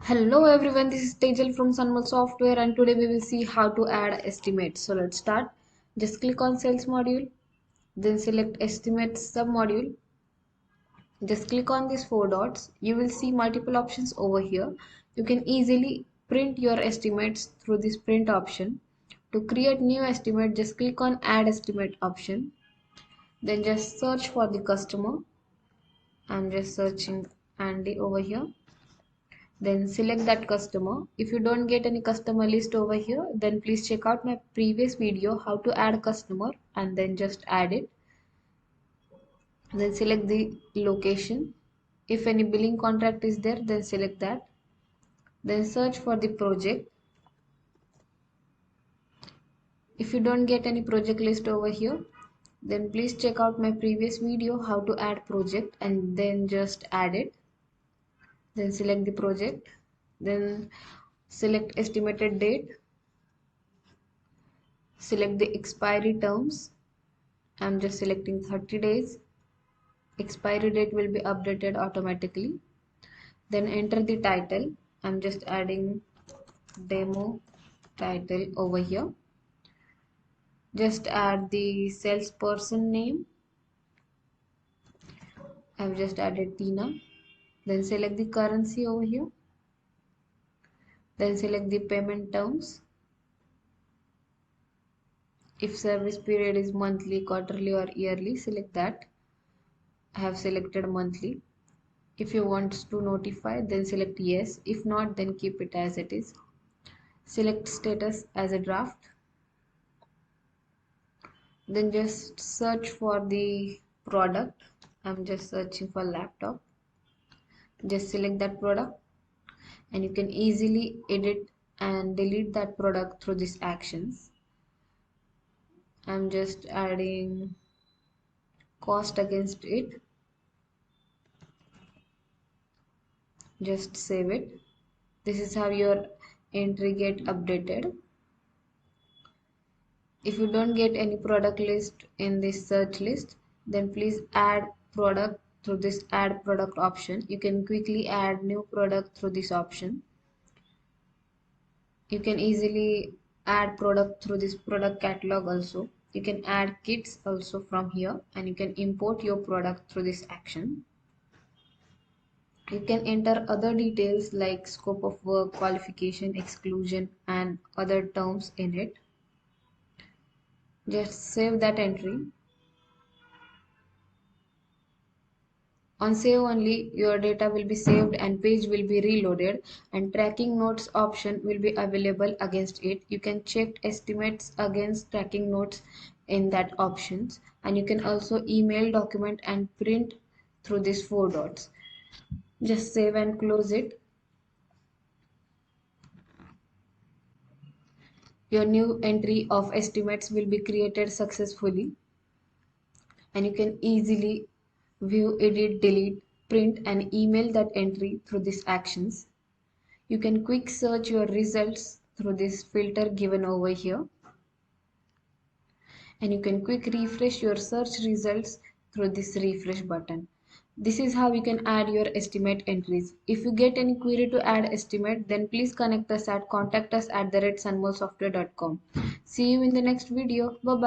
Hello everyone, this is Tejal from Sunmodule Software and today we will see how to add estimates. So let's start. Just click on sales module, then select estimates submodule. Just click on these four dots. You will see multiple options over here. You can easily print your estimates through this print option. To create new estimate, just click on add estimate option. Then just search for the customer. I'm just searching Andy over here. Then select that customer. If you don't get any customer list over here, then please check out my previous video how to add a customer and then just add it. Then select the location. If any billing contract is there, then select that. Then search for the project. If you don't get any project list over here, then please check out my previous video how to add project and then just add it. Then select the project. Then select estimated date. Select the expiry terms. I'm just selecting 30 days. Expiry date will be updated automatically. Then enter the title. I'm just adding demo title over here. Just add the salesperson name. I've just added Tina. Then select the currency over here. Then select the payment terms. If service period is monthly, quarterly or yearly, select that. I have selected monthly. If you want to notify, then select yes. If not, then keep it as it is. Select status as a draft. Then just search for the product. I'm just searching for laptop. Just select that product and you can easily edit and delete that product through these actions. I'm just adding cost against it. Just save it. This is how your entry get updated. If you don't get any product list in this search list, then please add product through this add product option. You can quickly add new product through this option. You can easily add product through this product catalog also. You can add kits also from here and you can import your product through this action. You can enter other details like scope of work, qualification, exclusion and other terms in it. Just save that entry. On save only, your data will be saved and page will be reloaded and tracking notes option will be available against it. You can check estimates against tracking notes in that options and you can also email, document and print through these four dots. Just save and close it. Your new entry of estimates will be created successfully and you can easily view, edit, delete, print and email that entry through these actions. You can quick search your results through this filter given over here. And you can quick refresh your search results through this refresh button. This is how you can add your estimate entries. If you get any query to add estimate, then please connect us at contact us@sunmolesoftware.com. See you in the next video. Bye bye.